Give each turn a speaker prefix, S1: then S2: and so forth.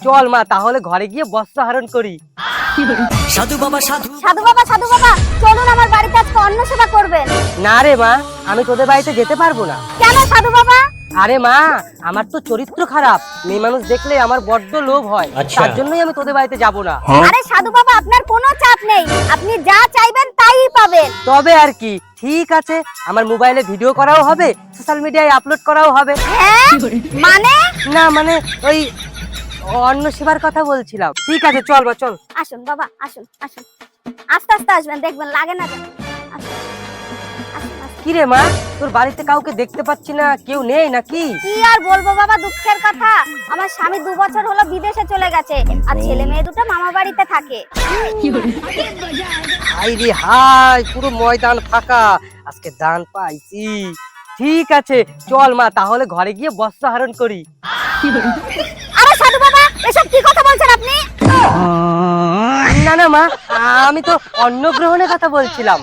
S1: চল মা তাহলে ঘরে গিয়ে বস্ত্র হরণ করি।
S2: সাধু বাবা
S3: চলুন আমার বাড়িতে আজকে অন্ন সেবা করবেন।
S1: না রে মা, আমি তোদের বাড়িতে যেতে পারবো না।
S3: কেন সাধু বাবা?
S1: আরে মা, আমার তো চরিত্র খারাপ, মেয়ে মানুষ দেখলে আমার বড্ড লোভ হয়, তার জন্যই আমি তোদের বাড়িতে যাব না।
S3: আরে সাধু বাবা, আপনার কোনো চাপ নেই, আপনি যা চাইবেন তাই পাবেন।
S1: তবে আর কি, ঠিক আছে, আমার মোবাইলে ভিডিও করাও হবে, সোশ্যাল মিডিয়ায় আপলোড করাও হবে।
S3: হ্যাঁ মানে?
S1: না মানে ওই অন্ন সেবার কথা বলছিলাম। ঠিক আছে চল মা চল।
S3: আসুন বাবা, আসুন আসুন, আস্তে আস্তে আসবেন, দেখবেন লাগে না যেন। আসুন, আসুন, আসুন।
S1: কি রে মা, তোর বাড়িতে কাউকে দেখতে পাচ্ছি না, কেউ নেই নাকি?
S3: কি আর বলবো বাবা, দুঃখের কথা, আমার স্বামী 2 বছর হলো বিদেশে চলে গেছে, আর ছেলে মেয়ে দুটো মামা বাড়িতে থাকে।
S1: হাই রে হাই, পুরো ময়দান ফাঁকা, আজকে দান পাইছি। ঠিক আছে চল মা তাহলে ঘরে গিয়ে বস্ত্র হরণ করি।
S3: আরে সাধু বাবা, এসব কি কথা বলছেন আপনি?
S1: না না মা, আমি তো অন্ন গ্রহণের কথা বলছিলাম।